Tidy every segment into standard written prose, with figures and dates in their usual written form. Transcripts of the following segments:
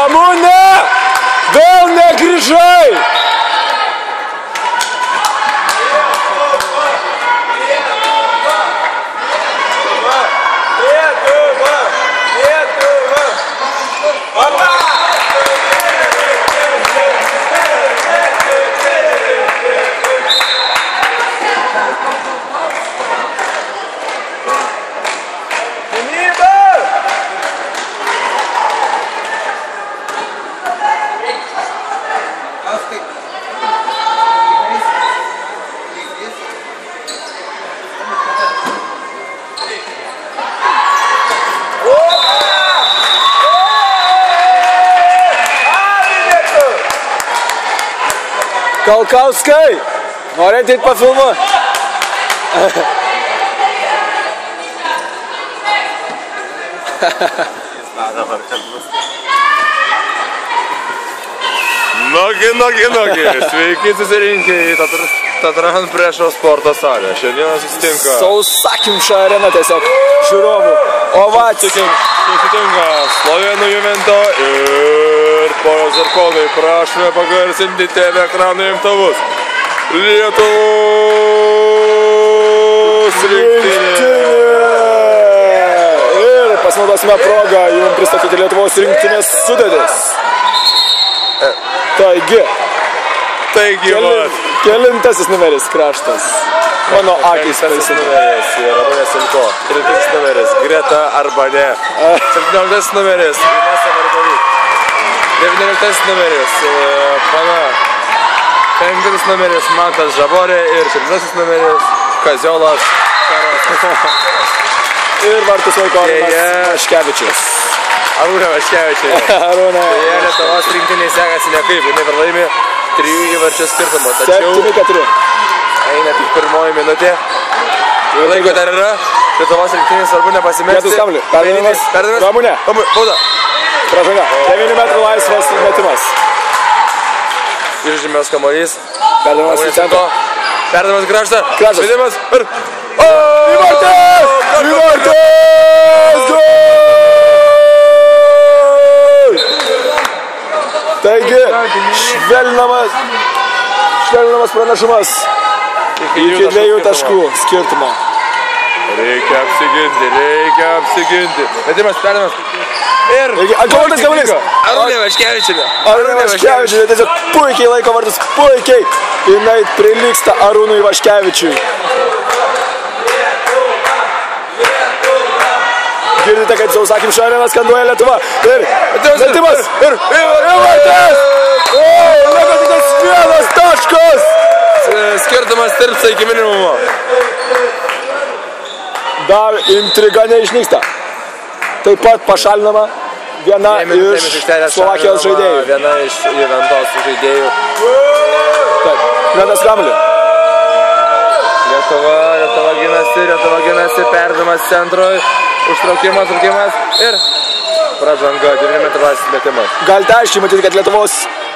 Ramūne! Vėl negrįžai! Kalkauskai, norėt eit pafilmuot? Nogi. Sveiki susirinkę į Tatran Priešo sporto salę. Šiandieną susitinka Sausakimša arena tiesiog žiūrovų. Ovacijų. Susitinka Slovėnų Juvento ir ponios ir ponai, prašome pagarsinti TV ekranų imtuvus. Lietuvos rinktinė. Ir pasinaudosime progą jums pristatyti Lietuvos rinktinės sudėtis. Taigi, kelintasis numeris kraštas. Mano akys paisina. Numeris Ramunė Simko. 13 numeris Greta arba ne. 17 numeris Inesa Varbalytė. 19 numeris Pana. 5 numeris Mantas Žaborė ir 7 numeris Kaziolas Karas. Ir vartus vaiko Arūnas Vaškevičius. Arūnė Vaškevičius. Lietuvos rinktinė sekasi nekaip, jinai pralaimi 3 įvarčių skirtumą. 7-4. Eina tik pirmoji minutė. Laiko dar yra. Lietuvos rinktinė svarbu nepasimesti. Vietus kamuolį. Perdavimas. Ramūnė. Bauda. Pražanga. 9 metrų laisvas metimas. Išžymės kamuolys. Perdavimas į centrą. Perdavimas kraštą. Žaidimas. Įvartis! Taigi, švelninamas pranašumas iki 2 taškų skirtumo. Reikia apsiginti. Metimas, perdavimas. Ir Antuotas kamuolys. Arūnė Vaškevičienė. Arūnė Vaškevičienė tiesiog puikiai laiko vartus, puikiai. Jinai prilygsta Arūnui Vaškevičiui. Girdite, kad Sausakimša arena skanduoja Lietuva. Ir metimas. Ir įvartis. Lieka tik 1 taškas. Skirtumas tirpsta iki minimumo. Dar intriga neišnyksta. Taip pat pašalinama viena iš Slovakijos žaidėjų. Viena iš Juventos žaidėjų. Taip, metas kamuolį. Lietuva ginasi, perdavimas centrui. Užtraukimas ir pražanga, 9 metrų laisvas metimas. Galite aiškiai matyti, kad Lietuvos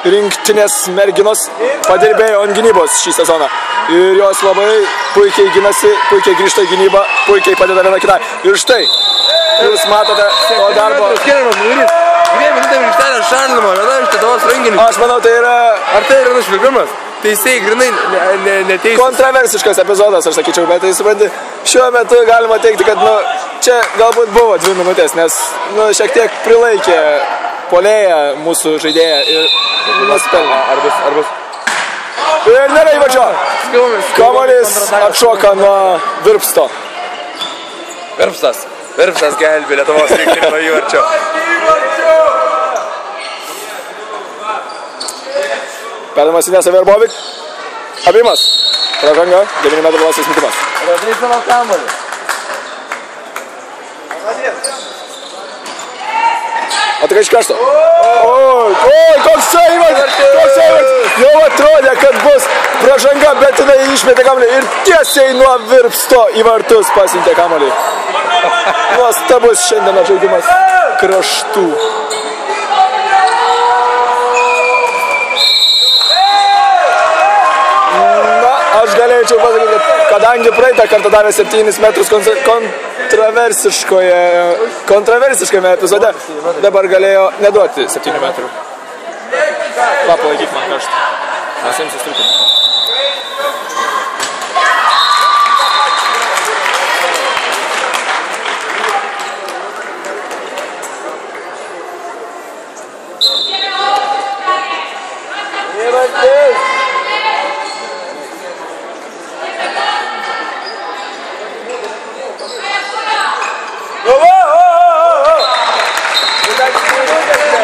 rinktinės merginos padirbėjo ant gynybos šį sezoną. Ir jos labai puikiai ginasi, puikiai grįžta į gynybą, puikiai padeda viena kitai. Ir štai, jūs matote to darbo. 2 minutėm aikštelės šalinimo, viena iš Lietuvos renginių. Aš manau, tai yra... Ar tai yra nušvilpimas? Teisėjai grinai neteisės. Kontroversiškas epizodas, aš sakyčiau, bet tai supranti, šiuo metu galima teikti, kad čia galbūt buvo 2 minutės, nes šiek tiek prilaikė puolėją mūsų žaidėją ir nusipelnė. Ar bus? Ir nėra įvačio. Kamuolys atšoka nuo Virpsto. Virpstas gelbė Lietuvos rinktinę nuo įvarčio. Perdavimas Inesa Verbovik. Abimas. Pražanga, 9 metrų laisvas metimas. Radai savo kamuolį. Ataka iš karšto. Oi, koks įvartis. Jau atrodė, kad bus pražanga, bet jinai išmetė kamuolį ir tiesiai nuo Virpsto į vartus pasiuntė kamuolį. Nuostabus šiandieną žaidimas kraštų. Aš galėčiau pasakyti, kad kadangi praeitą kartą davė 7 metrus kontroversiškame epizode dabar galėjo neduoti 7 metrų. Va, palaikyk man karštą. Mes jums įstrūkime.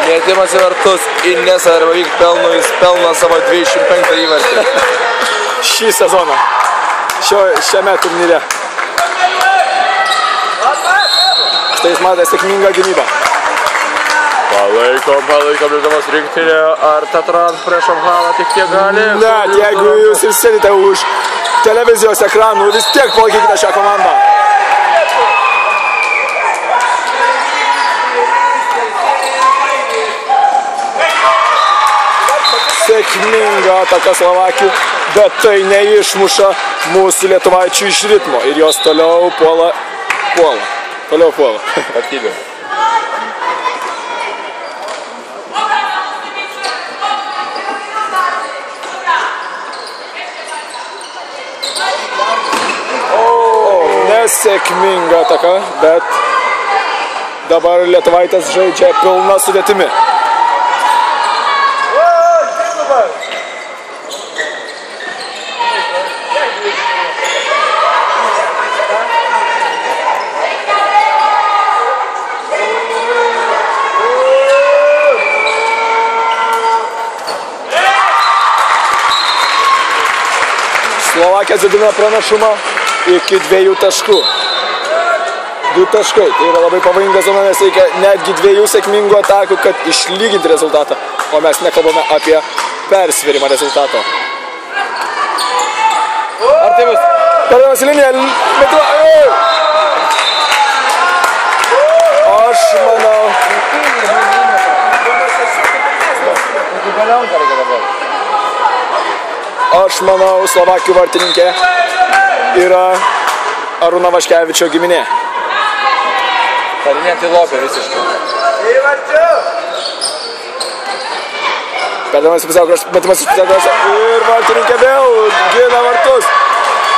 Metimas į vartus, Inesa Arbavyk pelno savo 25 įvartį. Šį sezoną, šiame turnyre. Štai jis matė sėkmingą gynybą. Palaikom Lietuvos rinktinė, ar Tatran prieš Afganą tik tiek gali? Net, jeigu jūs ir sėdite už televizijos ekranų, vis tiek palaikykite šią komandą. Sėkminga ataka Slovakių, bet tai neišmuša mūsų lietuvaičių iš ritmo ir jos toliau puola. Aktyviai. Nesėkminga ataka, bet dabar lietuvaitės žaidžia pilna sudėtimi. Slovakija didina pranašumą iki 2 taškų. 2 taškai. Tai yra labai pavojinga zona, nes reikia netgi 2 sėkmingų atakų, kad išlyginti rezultatą. O mes nekalbame apie persvėrimą rezultato. Ar tai bus? Perdamas į liniją. Aš manau. Aš manau, Slovakių vartininkė yra Arūno Vaškevičio giminė. Parinėti lopė visiškai. Metimas iš pusiau krašto ir vartininkė vėl gina vartus.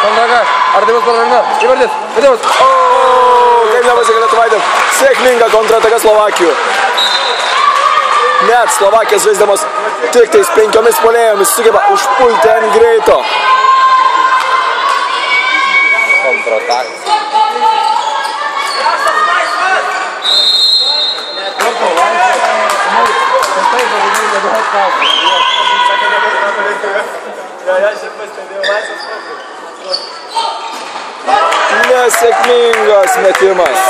Kontraga, ar tai bus pražanga? Įvartis, metimas. Kaip nepasiekė lietuvaitėm. Sėkminga kontrataka Slovakijų. Net Slovakijos žaisdamos tik tais 5 puolėjomis sugeba užpulti ant greito. Kontratak. Nesėkmingas metimas.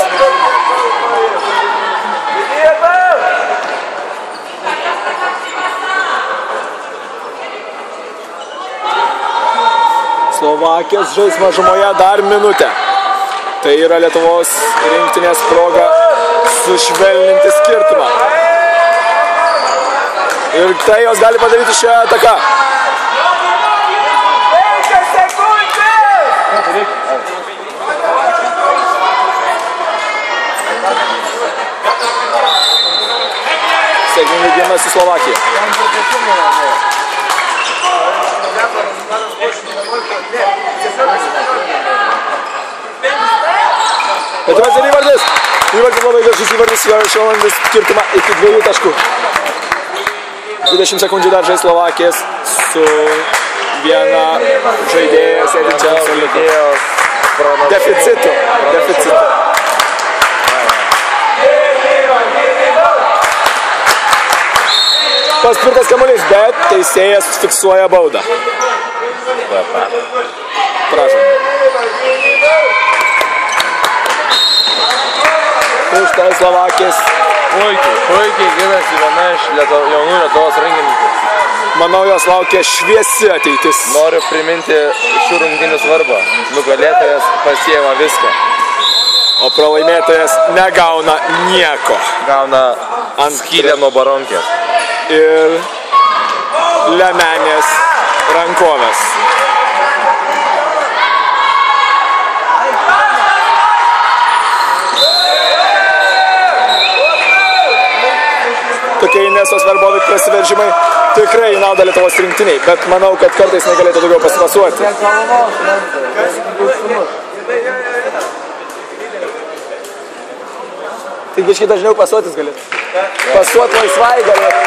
Slovakijos žais mažumoje dar minutę. Tai yra Lietuvos rinktinės proga sušvelninti skirtumą. Ir tai jos gali padaryti šią ataką. Sėkmingai ginasi Slovakija. Lietuvis ir įvartis. Įvartis labai gražus įvartis, švelnintis skirtumą iki 2 taškų. 20 sekundžių dar žais Slovakijas su viena žaidėja sėdinčia deficitu. Paspirtas kamuolys, bet teisėjas fiksuoja baudą. Prašom. Už tai Slovakijos. Puikiai ginasi viena iš jaunų Lietuvos rankininkų. Manau, jos laukia šviesi ateitis. Noriu priminti šių rungtynių svarbą. Nugalėtojas pasiema viską. O pralaimėtojas negauna nieko. Gauna skylę nuo baronkės. Ir lemenės rankovės. Verbovik prasiveržimai tikrai į naudą Lietuvos rinktiniai, bet manau, kad kartais negalėtų daugiau pasipasuoti. Tik biškai dažniau pasuotis galėtų. Pasuot laisvai galėtų.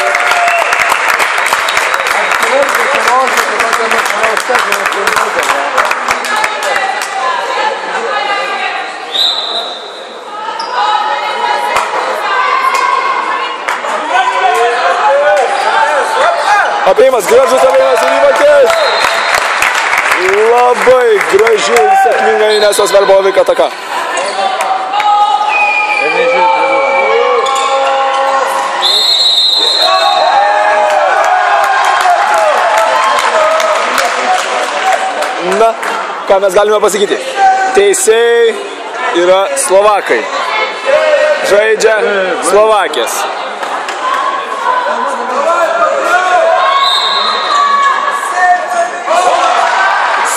Apėjimas, gražus apėjimas ir įvartis. Labai graži ir sėkminga Inesos Verbovik ataka. Na, ką mes galime pasakyti? Teisėjai yra Slovakai. Žaidžia Slovakės.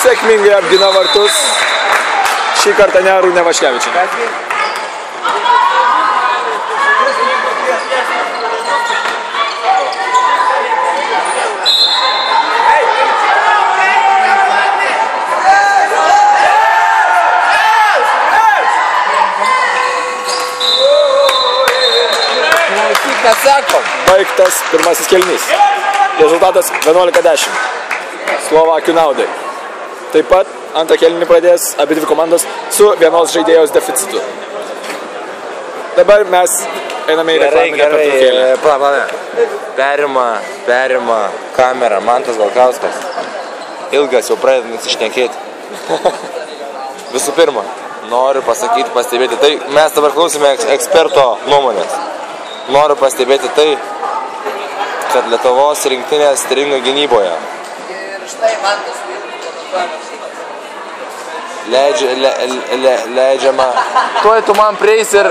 Sėkmingai apgina vartus. Šį kartą ne Arūnė Vaškevičienė. Baigtas pirmasis kėlinys. Rezultatas 11-10. Slovakių naudai. Taip pat antrą kėlinį pradės abi dvi komandos su vienos žaidėjos deficitu. Dabar mes einame į reklaminę pertraukėlę. Perima kamerą Mantas Galkauskas. Ilgas jau pradeda nusišnekėti. Visų pirma, noriu pasakyti, pastebėti tai. Mes dabar klausime eksperto nuomonės. Noriu pastebėti tai, kad Lietuvos rinktinė stringa gynyboje. Leidžiama. Tuoj tu man prieis ir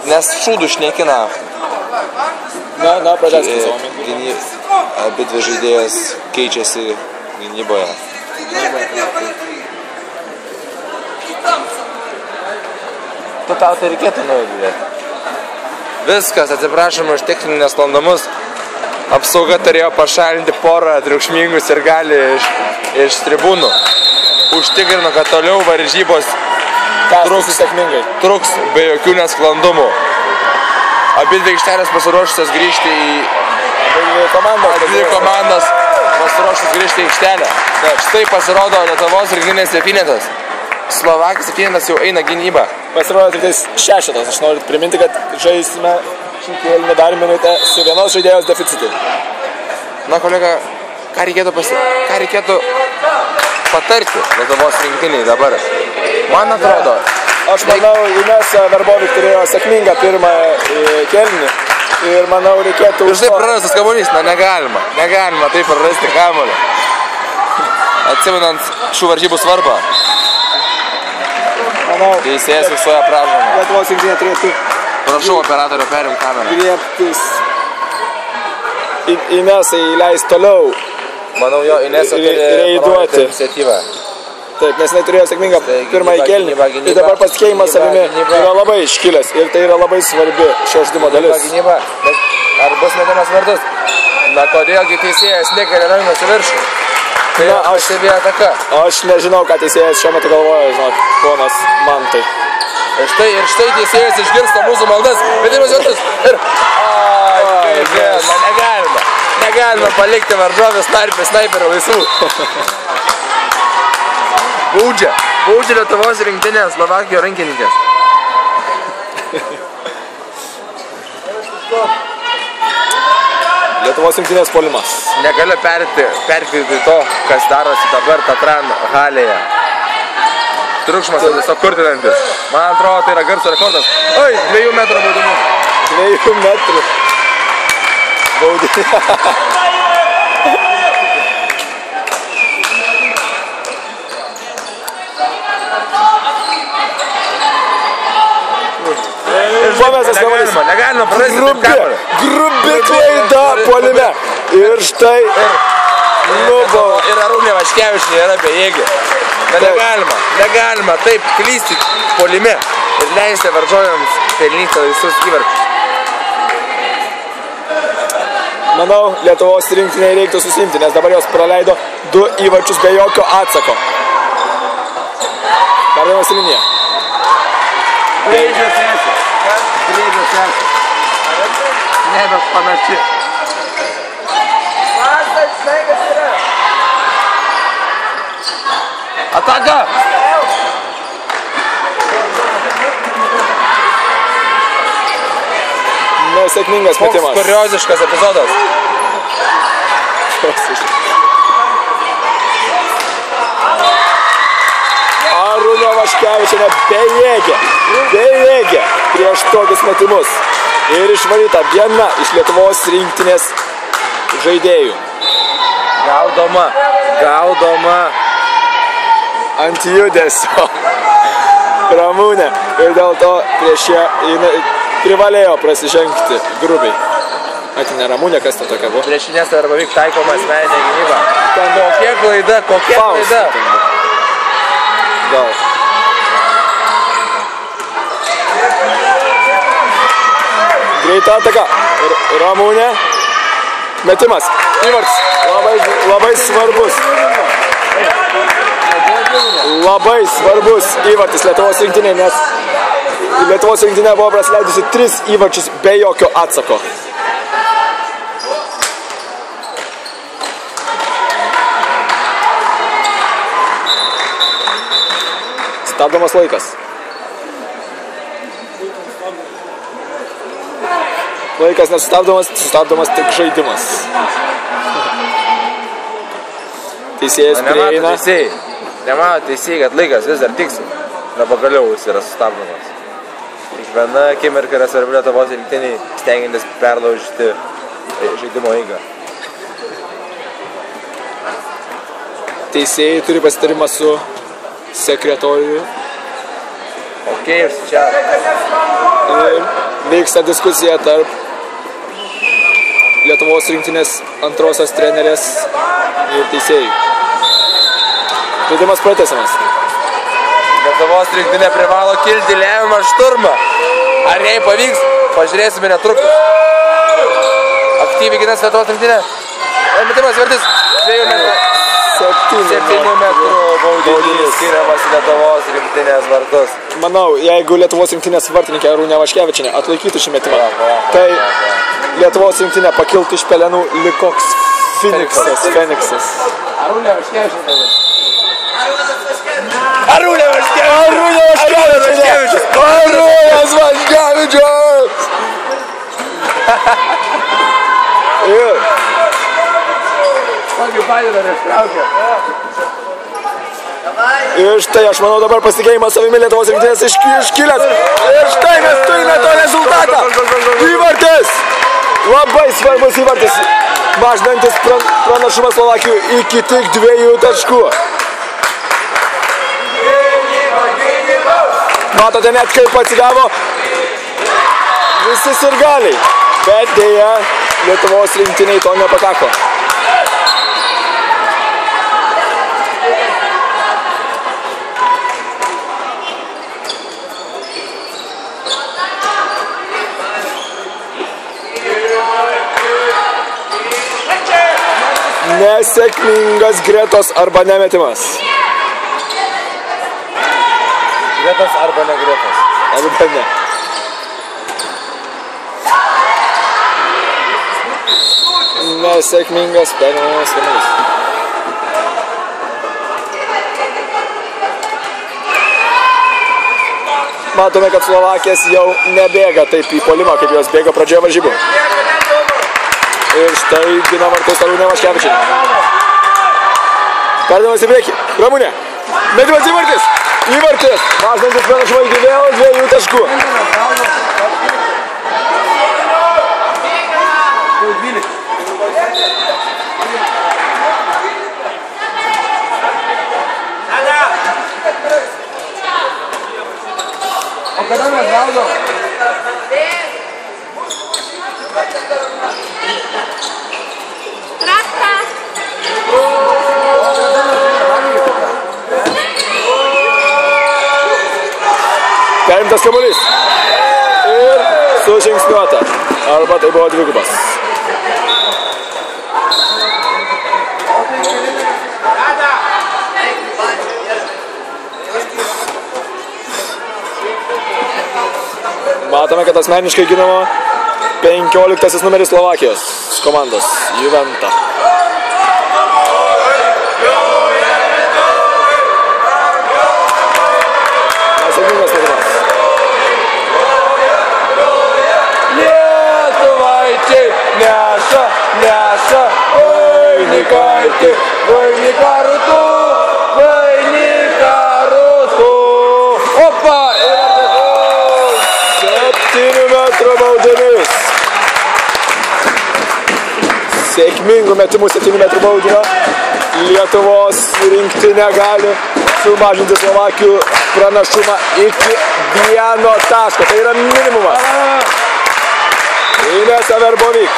nes šūdų šnekina. Na, pradėsime savo mintį. Abi dvi žaidėjas keičiasi gynyboje. Tu tau tai reikėtų nuėdėti. Viskas, atsiprašom už techninės sklandumus. Apsauga turėjo pašalinti porą triukšmingus ir gali iš tribūnų. Užtikrino, kad toliau varžybos truks be jokių nesklandumų. Abi dvi aikštelės pasiruošusios grįžti į dvi komandas pasiruošusios grįžti į aikštelę. Štai pasirodo Lietuvos rinktinės septynetas. Slovakijos septynetas jau eina gynyba. Pasirodo tik tais šešetas. Aš noriu priminti, kad žaisime šį kėlinį dar minutę su vienos žaidėjos deficitu. Na, kolega, ką reikėtų patarti Lietuvos rinktiniai dabar? Man atrodo. Aš manau, Inesa Verbovik turėjo sėkmingą pirmą kėlinį. Ir manau, reikėtų... Ir štai prarastas kamuolys. Na, negalima taip prarasti kamuolį. Atsimenant šių varžybų svarbą. Teisėjas visoje pražangą. Lietuvos rinktinė turėtų... Prašau operatorių, perim kamerą. Griebtis Inesai įleis toliau. Manau, jo, Inesa turi parodyti iniciatyvą. Taip, nes jinai turėjo sėkmingą pirmąjį kėlinį. Ir dabar pasitikėjimas savimi yra labai iškilęs. Ir tai yra labai svarbi šio žaidimo dalis. Gynyba, bet ar bus metimas vartus? Na, kodėlgi teisėjas nekelia rankos į viršų? Tai stebėjo ataka. Aš nežinau, ką teisėjas šiuo metu galvoja, žinot, ponas Mantai. Ir štai teisėjas išgirsta mūsų maldas, metimas vartus. Ir... Negalima palikti varžovės snaiperio laisvų. Baudžia Lietuvos rinktinė Slovakijo rankininkės. Lietuvos rinktinės puolimas. Negaliu perkirti to, kas darosi dabar Tatran halėje. Triukšmas tiesiog kurtinantis. Man atrodo, tai yra garso rekordas. Oi, 2 metrų baudimus. 2 metrų. Baudinė. Negalima prarasti taip kamuolį. Grubi klaida puolime. Ir štai ir Arūnė Vaškevičienė yra bejėgė. Negalima taip klysti puolime ir leisti varžovėms pelnyti laisvus įvarčius. Manau, Lietuvos rinktinei reiktų susimti, nes dabar jos praleido 2 įvarčius be jokio atsako. Perdavimas į liniją. Brėžio sesė. Ne, bet panaši. Ataka! Nesėkmingas metimas. Koks kurioziškas epizodas. Arūnė Vaškevičienė bejėgė prieš tokius metimus. Ir išvaryta viena iš Lietuvos rinktinės žaidėjų. Gaudoma. Ant judesio. Ramūnė. Ir dėl to prieš ją privalėjo prasižengti grubiai. Ne Ramūnė, kas tai tokia buvo? Priešinės arba vyk taikoma asmeninė gynyba. Kokia klaida? Gal. Greita ataka. Ramūnė. Metimas. Įvartis. Labai svarbus. Labai svarbus įvartis Lietuvos rinktinė, nes Lietuvos rinktinė buvo praleidusi 3 įvarčius be jokio atsako. Stabdomas laikas. Laikas nesustabdomas, sustabdomas tik žaidimas. Teisėjas prieina. Nemato teisėjai, kad laikas vis dar tiksi. Pagaliau jis yra sustabdomas. Kiekviena akimirka yra svarbi Lietuvos rinktiniai, stengiantis perlaužti žaidimo eigą. Teisėjai turi pasitarimą su sekretoriumi. Ok, čia. Ir vyksta diskusija tarp Lietuvos rinktinės antrosios trenerės ir teisėjų. Žaidimas pratęsiamas. Lietuvos rinktinė privalo kilti lemiamą šturmą. Ar jai pavyks? Pažiūrėsime netrukus. Aktyviai ginas Lietuvos rinktinė. Metimas vertis 2 metrų. 7 metrų baudinys skiriamas Lietuvos rinktinės vartus. Manau, jeigu Lietuvos rinktinės vartininkė Arūnė Vaškevičienė atlaikytų šį metimą, tai Lietuvos rinktinė pakiltų iš pelenų lyg koks Feniksas. Arūnė Vaškevičienė. Arūnas Vaškevičius! Ir štai, aš manau, dabar pasitikėjimas savimi Lietuvos rinktinės iškilęs. Ir štai mes turime to rezultatą. Įvartis! Labai svarbus įvartis. Mažinantis pranašumą Slovakijų iki tik 2 taškų. Matote net kaip atsigavo visi sirgaliai. Bet dėja, Lietuvos rinktiniai to nepakako. Nesėkmingas Gretos arba nemetimas. Gretas arba ne Gretas. Arba ne. Nesėkmingas perėmimas kamuolys. Matome, kad Slovakijas jau nebėga taip į puolimą, kaip jos bėga pradžioje varžybų. Ir štai gina vartus Arūnė Vaškevičienė. Perdavimas į priekį. Ramūnė. Metimas įvartis. Įvartis. Mažinantis pranašumą iki vėl 2 taškų. O kada mes gaudom? Perimtas kamuolys. Ir sužingsniuota. Arba tai buvo dvigubas. Matome, kad asmeniškai ginama 15 numeris Slovakijos komandos Juventa. Nesėkmingas metimas. Lietuvaičiai neša, neša, vainikarti, vainikartų, vainikartų. Opa, ir atėkau. 7 metrų baudinys. Sėkmingų metimų 7 metrų baudinio. Lietuvos rinktinė gali sumažinti Slovakijų pranašumą iki 1 taško. Tai yra minimumas. Inesa Verbovyk.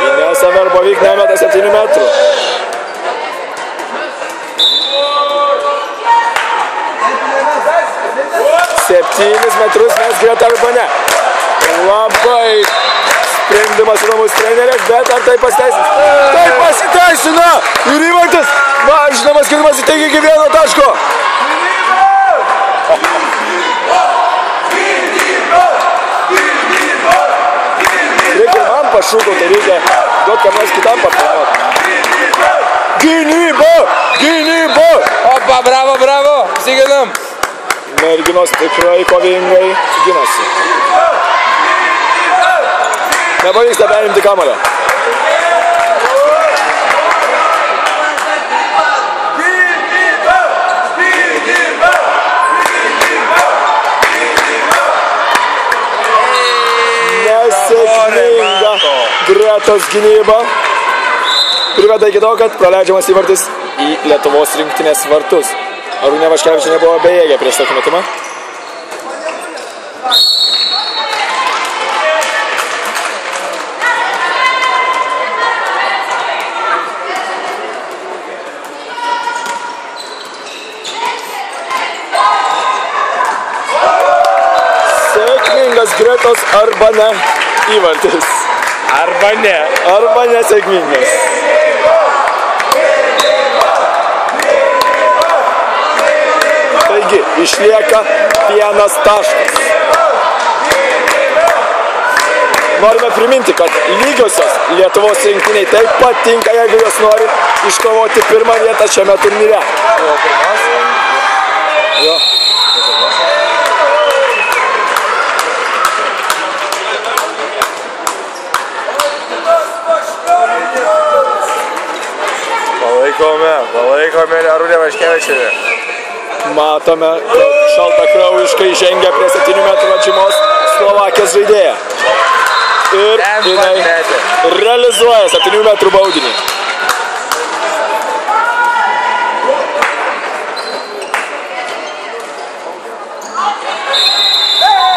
Inesa Verbovyk nemeta 7 metrų. Septynis metrus mes Greta arba ne. Labai sprendimas įdomus trenerės, bet ar tai pasiteisins? Tai pasiteisina! Ir įvartis mažinamas skirtumas įteikia iki 1 taško. Reikia man pašūkau, tai reikia duot kam nors kitam pašūkau. Gynyba! Gynyba! Opa, bravo, bravo, siginam. Merginos tikrai kovingai ginasi. Nepavyksta perimti kamuolio. Nesėkminga Gretos gynyba priveda iki to, kad praleidžiamas įvartis į Lietuvos rinktinės vartus. Arūnė Vaškevičienė buvo bejėgė prieš tokį metimą. Sėkmingas Gretos arba ne įvartis. Arba ne. Arba nesėkmingas. Taigi, išlieka 1 taškas. Norime priminti, kad lygiosios Lietuvos rinktiniai taip pat tinka, jeigu jos nori iškovoti 1 vietą šiame turnyre. Jo. Palaikome Arūnę Vaškevičienę. Matome, kad šaltakraujiškai žengia prie 7 metrų atžymos Slovakijos žaidėja. Ir jinai realizuoja 7 metrų baudinį.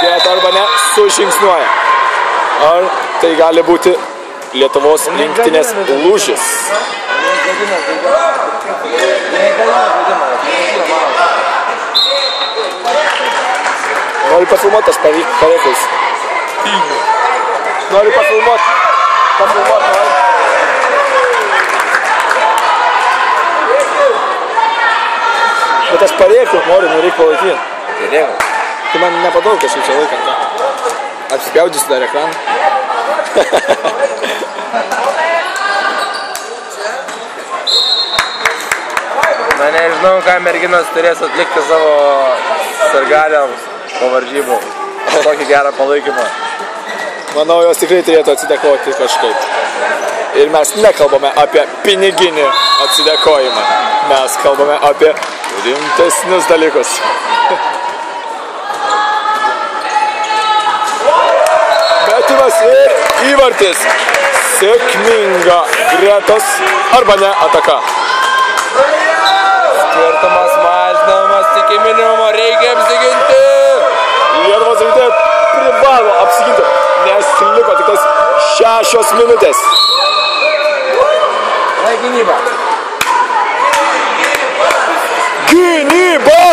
Greta arba ne sužingsniuoja. Ar tai gali būti Lietuvos rinktinės lūžis? Nori pafilmuoti, aš pareikus. Nori pafilmuoti. Nori. Bet aš pareikus noriu, nereikia palaikyti. Tai man nepadaug kažkaip čia laikant. Apspjaudysiu dar ekraną. Na nežinau, ką merginos turės atlikti savo sargaliams po varžybų. Tokį gerą palaikymą. Manau, jos tikrai turėtų atsidėkoti kažkaip. Ir mes nekalbame apie piniginį atsidėkojimą. Mes kalbame apie rimtesnius dalykus. Metimas ir įvartis. Sėkminga Gretos arba ne ataka. Skirtumas mažinamas iki minimumo, reikia apsiginti. Lietuvos rinktinė privalo apsiginti, nes liko tik 6 minutės. Gynyba. Gynyba!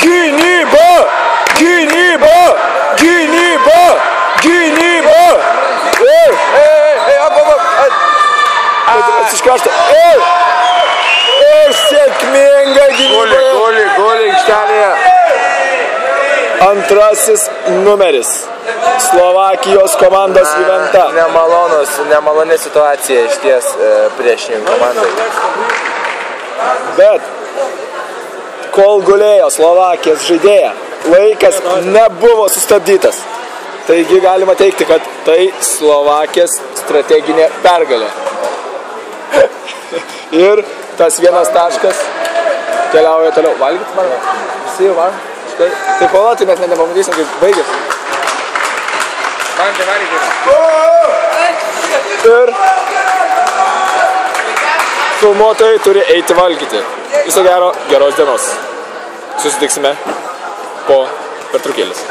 Gynyba! Gynyba! Gynyba! Gynyba! Atsiškašta. Ir sėkminga gynyba. Goli aikštelėje. Antrasis numeris. Slovakijos komandos Juventa. Nemaloni situacija iš ties priešininkų komandai. Bet kol gulėjo Slovakijos žaidėja, laikas nebuvo sustabdytas. Taigi galima teigti, kad tai Slovakijos strateginė pergalė. Ir tas vienas taškas keliauja toliau. Valgyti mano? Visi jau man? Tai pala, tai mes nepamatysim, kaip baigėsi. Ir filmuotojai turi eiti valgyti. Viso gero, geros dienos. Susitiksime po pertraukėlės.